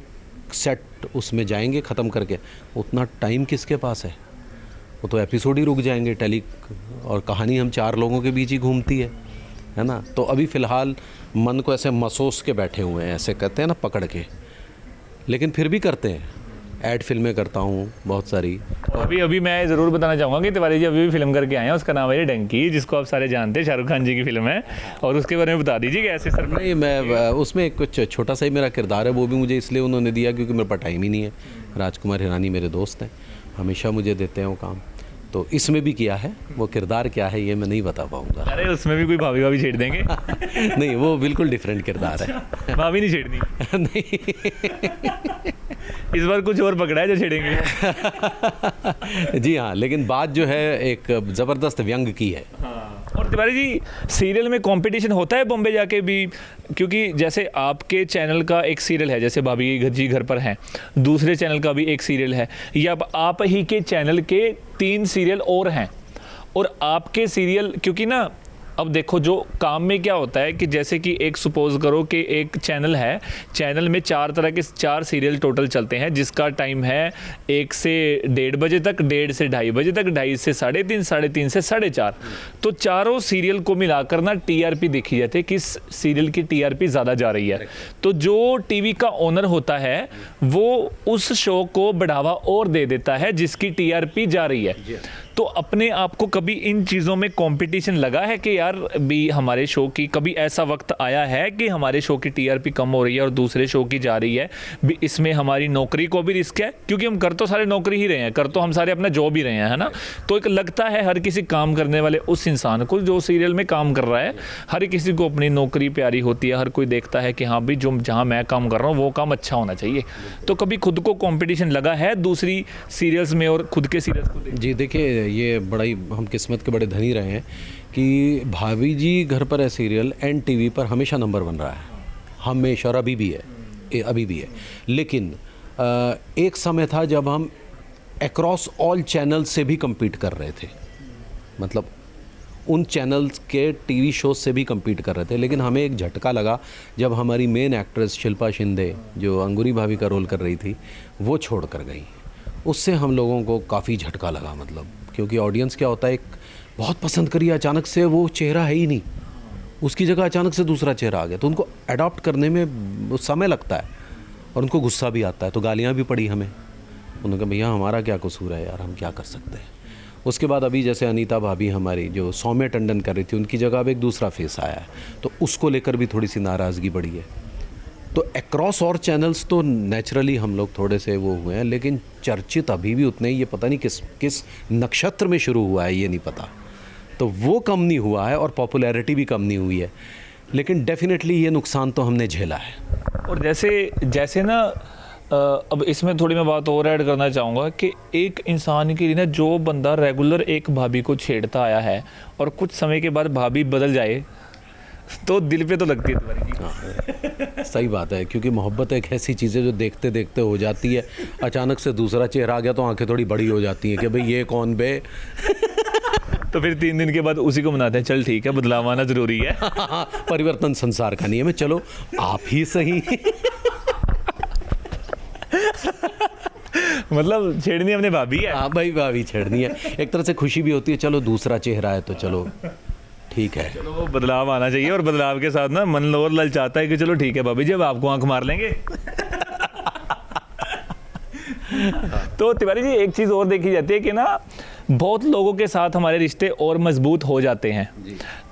सेट उसमें जाएंगे ख़त्म करके। उतना टाइम किसके पास है? वो तो एपिसोड ही रुक जाएंगे टेली, और कहानी हम 4 लोगों के बीच ही घूमती है। है ना। तो अभी फ़िलहाल मन को ऐसे मसोस के बैठे हुए हैं, ऐसे कहते हैं ना, पकड़ के, लेकिन फिर भी करते हैं। ऐड फिल्में करता हूँ बहुत सारी। अभी मैं ज़रूर बताना चाहूँगा कि तिवारी जी अभी भी फिल्म करके आए हैं, उसका नाम है ये डंकी, जिसको आप सारे जानते हैं, शाहरुख खान जी की फिल्म है, और उसके बारे में बता दीजिए कि ऐसे सर। नहीं, मैं उसमें कुछ छोटा सा ही मेरा किरदार है, वो भी मुझे इसलिए उन्होंने दिया क्योंकि मेरे पास टाइम ही नहीं है। राजकुमार हिरानी मेरे दोस्त हैं, हमेशा मुझे देते हैं वो काम, तो इसमें भी किया है। वो किरदार क्या है ये मैं नहीं बता पाऊँगा। अरे उसमें भी कोई भाभी छेड़ देंगे? नहीं, वो बिल्कुल डिफरेंट किरदार है। भाभी नहीं छेड़नी? नहीं। इस बार कुछ और पकड़ा है जो छेड़ेंगे? जी हाँ, लेकिन बात जो है एक ज़बरदस्त व्यंग की है। और तिवारी जी सीरियल में कंपटीशन होता है बॉम्बे जाके भी? क्योंकि जैसे आपके चैनल का एक सीरियल है, जैसे भाभी जी घर पर हैं, दूसरे चैनल का भी एक सीरियल है, या आप ही के चैनल के 3 सीरियल और हैं, और आपके सीरियल, क्योंकि ना अब देखो जो काम में क्या होता है कि जैसे कि एक सपोज करो कि एक चैनल है, चैनल में 4 तरह के 4 सीरियल टोटल चलते हैं, जिसका टाइम है 1 से 1:30 बजे तक, 1:30 से 2:30 बजे तक, 2:30 से 3:30, 3:30 से 4:30। तो चारों सीरियल को मिलाकर ना टीआरपी देखी जाती है, किस सीरियल की टीआरपी ज़्यादा जा रही है। तो जो टीवी का ओनर होता है वो उस शो को बढ़ावा और दे देता है जिसकी टीआरपी जा रही है। तो अपने आप को कभी इन चीज़ों में कंपटीशन लगा है कि यार भी हमारे शो की, कभी ऐसा वक्त आया है कि हमारे शो की टीआरपी कम हो रही है और दूसरे शो की जा रही है, भी इसमें हमारी नौकरी को भी रिस्क है? क्योंकि हम कर तो सारे नौकरी ही रहे हैं, कर तो हम सारे अपना जॉब ही रहे हैं, है ना। तो एक लगता है हर किसी काम करने वाले उस इंसान को जो सीरियल में काम कर रहा है, हर किसी को अपनी नौकरी प्यारी होती है, हर कोई देखता है कि हाँ भी जो जहाँ मैं काम कर रहा हूँ वो काम अच्छा होना चाहिए। तो कभी खुद को कॉम्पिटिशन लगा है दूसरी सीरियल्स में और खुद के सीरियल्स को? जी देखिए, ये बड़ा ही हम किस्मत के बड़े धनी रहे हैं कि भाभी जी घर पर है सीरियल NTV पर हमेशा नंबर 1 रहा है, हमेशा, और अभी भी है, अभी भी है। लेकिन एक समय था जब हम अक्रॉस ऑल चैनल से भी compete कर रहे थे, मतलब उन चैनल्स के टीवी शोज से भी compete कर रहे थे। लेकिन हमें एक झटका लगा जब हमारी मेन एक्ट्रेस शिल्पा शिंदे, जो अंगूरी भाभी का रोल कर रही थी, वो छोड़ कर गई। उससे हम लोगों को काफ़ी झटका लगा, मतलब क्योंकि ऑडियंस क्या होता है, एक बहुत पसंद करी, अचानक से वो चेहरा है ही नहीं, उसकी जगह अचानक से दूसरा चेहरा आ गया, तो उनको अडॉप्ट करने में समय लगता है और उनको गुस्सा भी आता है। तो गालियाँ भी पड़ी हमें। उन्होंने कहा भैया हमारा क्या कसूर है यार, हम क्या कर सकते हैं। उसके बाद अभी जैसे अनीता भाभी हमारी जो सौम्य टंडन कर रही थी, उनकी जगह अब एक दूसरा फेस आया है, तो उसको लेकर भी थोड़ी सी नाराज़गी बढ़ी है। तो अक्रॉस और चैनल्स तो नेचुरली हम लोग थोड़े से वो हुए हैं, लेकिन चर्चित अभी भी उतने ही, ये पता नहीं किस नक्षत्र में शुरू हुआ है ये नहीं पता, तो वो कम नहीं हुआ है और पॉपुलैरिटी भी कम नहीं हुई है, लेकिन डेफिनेटली ये नुकसान तो हमने झेला है। और जैसे ना अब इसमें थोड़ी मैं बात और ऐड करना चाहूँगा कि एक इंसान के लिए ना, जो बंदा रेगुलर एक भाभी को छेड़ता आया है और कुछ समय के बाद भाभी बदल जाए तो दिल पे तो लगती है तुम्हारी। हाँ, सही बात है, क्योंकि मोहब्बत एक ऐसी चीज़ है जो देखते देखते हो जाती है, अचानक से दूसरा चेहरा आ गया तो आंखें थोड़ी बड़ी हो जाती हैं कि भाई ये कौन बे। तो फिर 3 दिन के बाद उसी को मनाते हैं, चल ठीक है बदलाव आना ज़रूरी है। परिवर्तन संसार का नियम है, चलो आप ही सही। मतलब छेड़नी हमने भाभी है। हाँ भाई, भाभी छेड़नी है, एक तरह से खुशी भी होती है, चलो दूसरा चेहरा है तो चलो ठीक है, चलो बदलाव आना चाहिए। और बदलाव के साथ ना मन और ललचाता है कि चलो ठीक है भाभी जी, अब आपको आंख मार लेंगे। तो तिवारी जी एक चीज़ और देखी जाती है कि ना, बहुत लोगों के साथ हमारे रिश्ते और मजबूत हो जाते हैं।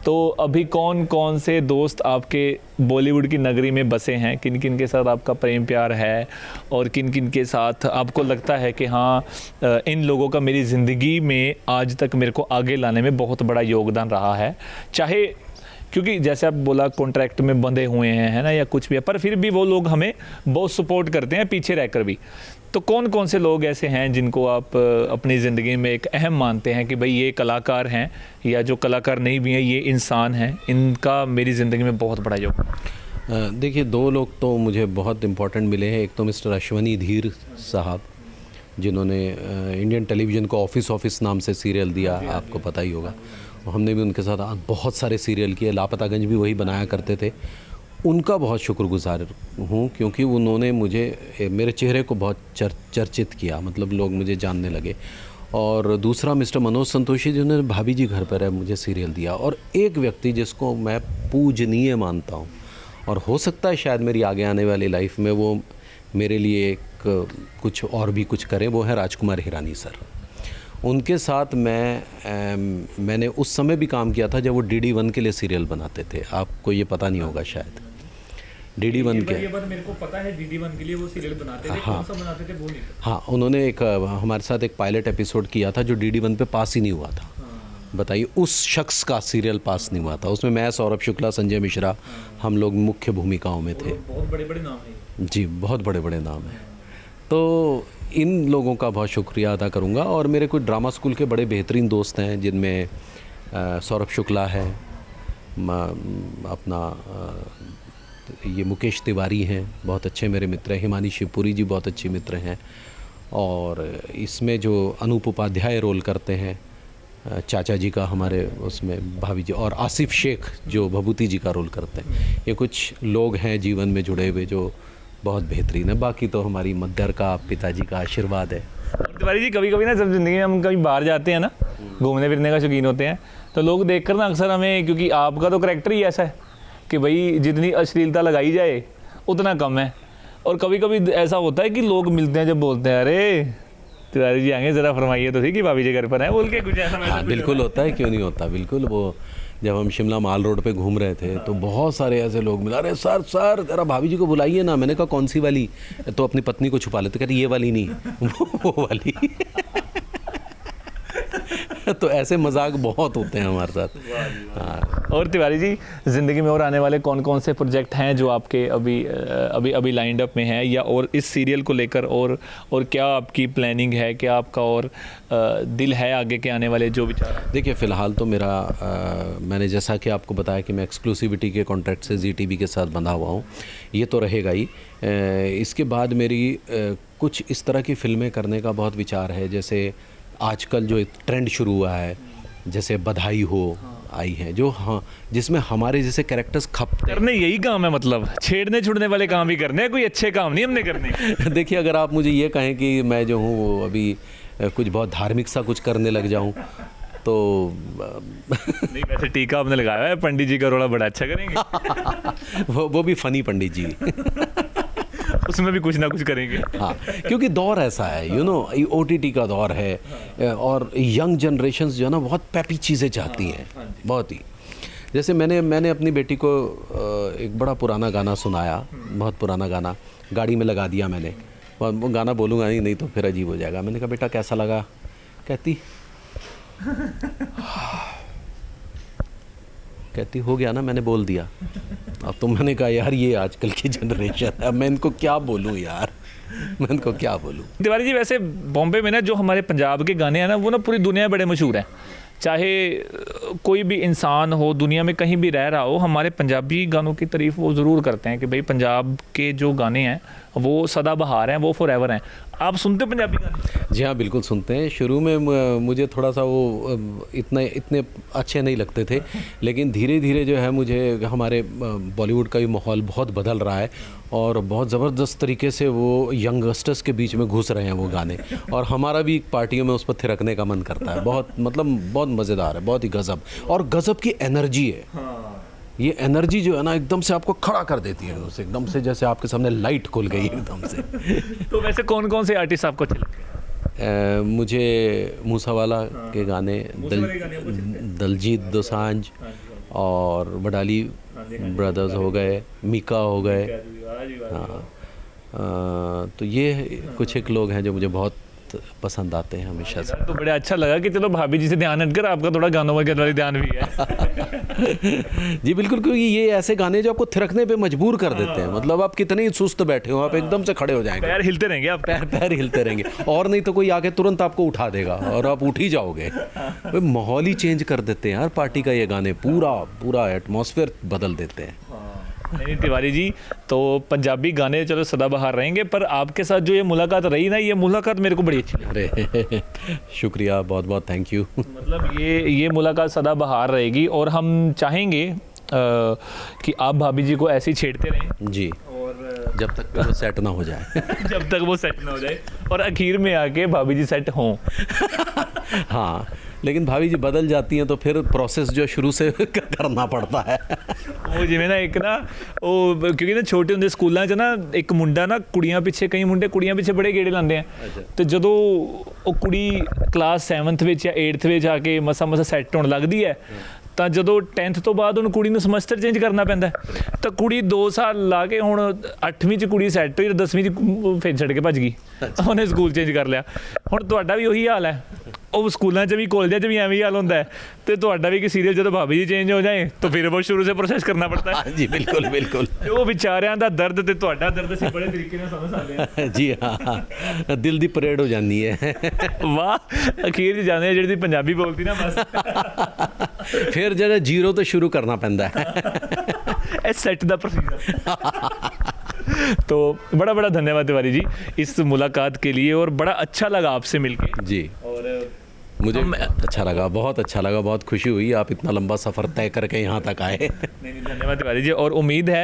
तो अभी कौन कौन से दोस्त आपके बॉलीवुड की नगरी में बसे हैं, किन किन के साथ आपका प्रेम प्यार है, और किन किन के साथ आपको लगता है कि हाँ इन लोगों का मेरी ज़िंदगी में आज तक मेरे को आगे लाने में बहुत बड़ा योगदान रहा है? चाहे क्योंकि जैसे आप बोला कॉन्ट्रैक्ट में बंधे हुए हैं, है ना, या कुछ भी है, पर फिर भी वो लोग हमें बहुत सपोर्ट करते हैं पीछे रहकर भी। तो कौन कौन से लोग ऐसे हैं जिनको आप अपनी ज़िंदगी में एक अहम मानते हैं कि भाई ये कलाकार हैं, या जो कलाकार नहीं भी हैं ये इंसान हैं, इनका मेरी ज़िंदगी में बहुत बड़ा योगदान? देखिए, 2 लोग तो मुझे बहुत इम्पोर्टेंट मिले हैं। एक तो मिस्टर अश्वनी धीर साहब, जिन्होंने इंडियन टेलीविज़न को ऑफिस नाम से सीरियल दिया, आपको पता ही होगा। हमने भी उनके साथ बहुत सारे सीरियल किए, लापतागंज भी वही बनाया करते थे। उनका बहुत शुक्रगुजार हूँ, क्योंकि उन्होंने मुझे, मेरे चेहरे को बहुत चर्चित किया, मतलब लोग मुझे जानने लगे। और दूसरा मिस्टर मनोज संतोषी जिन्होंने भाभी जी घर पर है मुझे सीरियल दिया, और एक व्यक्ति जिसको मैं पूजनीय मानता हूँ और हो सकता है शायद मेरी आगे आने वाली लाइफ में वो मेरे लिए एक कुछ और भी कुछ करें, वो है राजकुमार हिरानी सर। उनके साथ मैंने उस समय भी काम किया था जब वो DD1 के लिए सीरियल बनाते थे, आपको ये पता नहीं होगा शायद। DD1 के, ये बात मेरे को पता है, DD1 के लिए वो सीरियल बनाते थे। हाँ, कौन सा बनाते थे वो नहीं पता। हाँ, उन्होंने एक हमारे साथ एक पायलट एपिसोड किया था जो DD1 पे पास ही नहीं हुआ था। बताइए, उस शख्स का सीरियल पास नहीं हुआ था। उसमें मैं, सौरभ शुक्ला, संजय मिश्रा, हम लोग मुख्य भूमिकाओं में थे। बहुत बड़े बड़े नाम हैं जी, बहुत बड़े बड़े नाम हैं। तो इन लोगों का बहुत शुक्रिया अदा करूंगा। और मेरे कुछ ड्रामा स्कूल के बड़े बेहतरीन दोस्त हैं जिनमें सौरभ शुक्ला है, अपना ये मुकेश तिवारी हैं, बहुत अच्छे मेरे मित्र हैं। हिमानी शिवपुरी जी बहुत अच्छे मित्र हैं। और इसमें जो अनूप उपाध्याय रोल करते हैं चाचा जी का हमारे उसमें भाभी जी, और आसिफ शेख जो भभूति जी का रोल करते हैं, ये कुछ लोग हैं जीवन में जुड़े हुए जो बहुत बेहतरीन है। बाकी तो हमारी मद्दर का, पिताजी का आशीर्वाद है। तिवारी जी, कभी कभी ना जब ज़िंदगी में हम कभी बाहर जाते हैं ना, घूमने फिरने का शौकीन होते हैं, तो लोग देखकर ना अक्सर हमें, क्योंकि आपका तो करैक्टर ही ऐसा है कि भाई जितनी अश्लीलता लगाई जाए उतना कम है। और कभी कभी ऐसा होता है कि लोग मिलते हैं जब बोलते हैं, अरे तिवारी जी आएंगे, ज़रा फरमाइए तो ठीक कि भाभी जी घर पर हैं, बोल के कुछ ऐसा। हाँ, बिल्कुल होता है, क्यों नहीं होता, बिल्कुल। वो जब हम शिमला माल रोड पे घूम रहे थे तो बहुत सारे ऐसे लोग मिला, अरे सर सर जरा भाभी जी को बुलाइए ना। मैंने कहा कौन सी वाली? तो अपनी पत्नी को छुपा लेते, कहते ये वाली नहीं वो वाली। तो ऐसे मजाक बहुत होते हैं हमारे साथ। हाँ। और तिवारी जी, ज़िंदगी में और आने वाले कौन कौन से प्रोजेक्ट हैं जो आपके अभी लाइंड अप में हैं, या और इस सीरियल को लेकर और क्या आपकी प्लानिंग है, क्या आपका और दिल है आगे के आने वाले जो विचार? देखिए, फ़िलहाल तो मेरा मैंने जैसा कि आपको बताया कि मैं एक्सक्लूसिविटी के कॉन्ट्रैक्ट से ZTV के साथ बंधा हुआ हूँ, ये तो रहेगा ही। इसके बाद मेरी कुछ इस तरह की फ़िल्में करने का बहुत विचार है। जैसे आजकल जो एक ट्रेंड शुरू हुआ है, जैसे बधाई हो आई है, जो हाँ जिसमें हमारे जैसे कैरेक्टर्स खपते करने यही काम है, मतलब छेड़ने छुड़ने वाले काम ही करने हैं, कोई अच्छे काम नहीं हमने करने। देखिए, अगर आप मुझे ये कहें कि मैं जो हूँ वो अभी कुछ बहुत धार्मिक सा कुछ करने लग जाऊँ तो नहीं, वैसे टीका आपने लगाया है, पंडित जी का रोड़ा बड़ा अच्छा करेंगे। वो भी फनी पंडित जी। उसमें भी कुछ ना कुछ करेंगे। हाँ, क्योंकि दौर ऐसा है, OTT का दौर है, और यंग जनरेशन्स जो है ना बहुत पैपी चीज़ें चाहती हैं, बहुत ही। जैसे मैंने अपनी बेटी को एक बड़ा पुराना गाना सुनाया, बहुत पुराना गाना, गाड़ी में लगा दिया मैंने। वो गाना बोलूँगा नहीं तो फिर अजीब हो जाएगा। मैंने कहा बेटा कैसा लगा? कहती हो गया ना, मैंने बोल दिया। अब तो मैंने कहा यार ये आजकल की जनरेशन है, मैं इनको क्या बोलूँ यार, मैं इनको क्या बोलूँ। तिवारी जी, वैसे बॉम्बे में ना जो हमारे पंजाब के गाने हैं ना, वो ना पूरी दुनिया में बड़े मशहूर हैं। चाहे कोई भी इंसान हो दुनिया में कहीं भी रह रहा हो, हमारे पंजाबी गानों की तारीफ वो ज़रूर करते हैं कि भाई पंजाब के जो गाने हैं वो सदाबहार हैं, वो फॉरएवर हैं। आप सुनते हो पंजाबी गाने? जी हाँ, बिल्कुल सुनते हैं। शुरू में मुझे थोड़ा सा वो इतने अच्छे नहीं लगते थे, लेकिन धीरे धीरे जो है मुझे हमारे बॉलीवुड का भी माहौल बहुत बदल रहा है और बहुत ज़बरदस्त तरीके से वो यंगस्टर्स के बीच में घुस रहे हैं वो गाने, और हमारा भी पार्टियों में उस पर थिरकने का मन करता है। बहुत बहुत मज़ेदार है, बहुत ही गज़ब, और गज़ब की एनर्जी है। ये एनर्जी जो है ना एकदम से आपको खड़ा कर देती है, उसे एकदम से जैसे आपके सामने लाइट खुल गई एकदम से। तो वैसे कौन कौन से आर्टिस्ट आपको अच्छे लगते हैं? मुझे मूसावाला के गाने, दलजीत दोसांझ और बडाली ब्रदर्स हो गए, मीका हो गए। हाँ, तो ये कुछ एक लोग हैं जो मुझे बहुत पसंद आते हैं हमेशा से। तो बड़ा अच्छा लगा कि चलो भाभी जी से ध्यान हटकर आपका थोड़ा गानों में वाली ध्यान भी है। जी बिल्कुल, क्योंकि ये ऐसे गाने जो आपको थिरकने पे मजबूर कर देते हैं। मतलब आप कितने ही सुस्त बैठे हो, आप एकदम से खड़े हो जाएंगे, पैर हिलते रहेंगे, आप पैर हिलते रहेंगे, और नहीं तो कोई आके तुरंत आपको उठा देगा और आप उठ ही जाओगे। माहौल ही चेंज कर देते हैं यार पार्टी का ये गाने, पूरा एटमॉस्फेयर बदल देते हैं। नहीं तिवारी जी, तो पंजाबी गाने चलो सदाबहार रहेंगे, पर आपके साथ जो ये मुलाकात रही ना, ये मुलाकात मेरे को बड़ी अच्छी लगी। अरे शुक्रिया, बहुत बहुत थैंक यू। मतलब ये मुलाकात सदाबहार रहेगी, और हम चाहेंगे कि आप भाभी जी को ऐसे ही छेड़ते रहें। जी, और जब तक वो सेट ना हो जाए। जब तक वो सेट ना हो जाए और आखिर में आके भाभी जी सेट हों। हाँ, लेकिन भाभी जी बदल जाती हैं तो फिर प्रोसेस जो शुरू से करना पड़ता है। ਉਹ ਜਿਵੇਂ ਨਾ ਇੱਕ ਨਾ ਉਹ ਕਿਉਂਕਿ ਨਾ ਛੋਟੇ ਹੁੰਦੇ ਸਕੂਲਾਂ 'ਚ ਨਾ ਇੱਕ ਮੁੰਡਾ ਨਾ ਕੁੜੀਆਂ ਪਿੱਛੇ ਕਈ ਮੁੰਡੇ ਕੁੜੀਆਂ ਪਿੱਛੇ ਬੜੇ ਗੇੜੇ ਲਾਉਂਦੇ ਆ ਤੇ ਜਦੋਂ ਉਹ ਕੁੜੀ ਕਲਾਸ 7th ਵਿੱਚ ਜਾਂ 8th ਵਿੱਚ ਆ ਕੇ ਮਸਾ ਸੈੱਟ ਹੋਣ ਲੱਗਦੀ ਹੈ ਤਾਂ ਜਦੋਂ 10th ਤੋਂ ਬਾਅਦ ਉਹਨੂੰ ਕੁੜੀ ਨੂੰ ਸਮੈਸਟਰ ਚੇਂਜ ਕਰਨਾ ਪੈਂਦਾ ਤਾਂ ਕੁੜੀ 2 ਸਾਲ ਲਾ ਕੇ ਹੁਣ 8ਵੀਂ 'ਚ ਕੁੜੀ ਸੈੱਟ ਹੋਈ 10ਵੀਂ 'ਚ ਫਿਰ ਛੱਡ ਕੇ ਭੱਜ ਗਈ ਉਹਨੇ ਸਕੂਲ ਚੇਂਜ ਕਰ ਲਿਆ। ਹੁਣ ਤੁਹਾਡਾ ਵੀ ਉਹੀ ਹਾਲ ਹੈ, ਉਹ ਸਕੂਲਾਂ 'ਚ ਵੀ ਕਾਲਜਾਂ 'ਚ ਵੀ ਐਵੇਂ ਹੀ ਹਾਲ ਹੁੰਦਾ ਹੈ ਤੇ ਤੁਹਾਡਾ ਵੀ ਕਿ ਸੀਰੀਅਲ ਜਦੋਂ ਭਾਬੀ ਜੀ ਚੇਂਜ ਹੋ ਜਾਏ ਤਾਂ ਫਿਰ ਉਹ ਸ਼ੁਰੂ ਸੇ ਪ੍ਰੋਸੈਸ ਕਰਨਾ ਪੜता है। हाँ जी, बिल्कुल बिल्कुल। ਤੇ ਉਹ ਵਿਚਾਰਿਆਂ ਦਾ ਦਰਦ ਤੇ ਤੁਹਾਡਾ ਦਰਦ ਅਸੀਂ ਬੜੇ ਤਰੀਕੇ ਨਾਲ ਸਮਝ ਸਕਦੇ ਹਾਂ। जी हाँ, दिल दी परेड हो जाती है। ਵਾਹ, ਅਖੀਰ 'ਚ ਜਾਂਦੇ ਆ ਜਿਹੜੀ ਤੁਸੀਂ ਪੰਜਾਬੀ ਬੋਲਦੀ ਨਾ ਬਸ फिर जो जीरो तो शुरू करना पैंदा है। ਇਹ ਸੈੱਟ ਦਾ प्रोसीजर। तो बड़ा बड़ा धन्यवाद तिवारी जी इस मुलाकात के लिए और बड़ा अच्छा लगा आपसे मिलके। जी, और मुझे अच्छा लगा, बहुत अच्छा लगा, बहुत खुशी हुई आप इतना लंबा सफ़र तय करके यहाँ तक आए। नहीं धन्यवाद तिवारी जी और उम्मीद है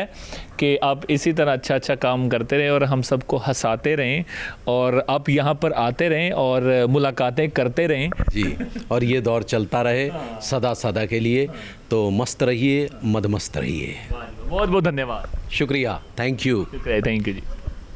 कि आप इसी तरह अच्छा अच्छा काम करते रहें और हम सबको हंसाते रहें और आप यहाँ पर आते रहें और मुलाकातें करते रहें। जी, और ये दौर चलता रहे सदा सदा के लिए। तो मस्त रहिए, मदमस्त रहिए। बहुत बहुत धन्यवाद, शुक्रिया, थैंक यू। शुक्रिया, थैंक यू जी।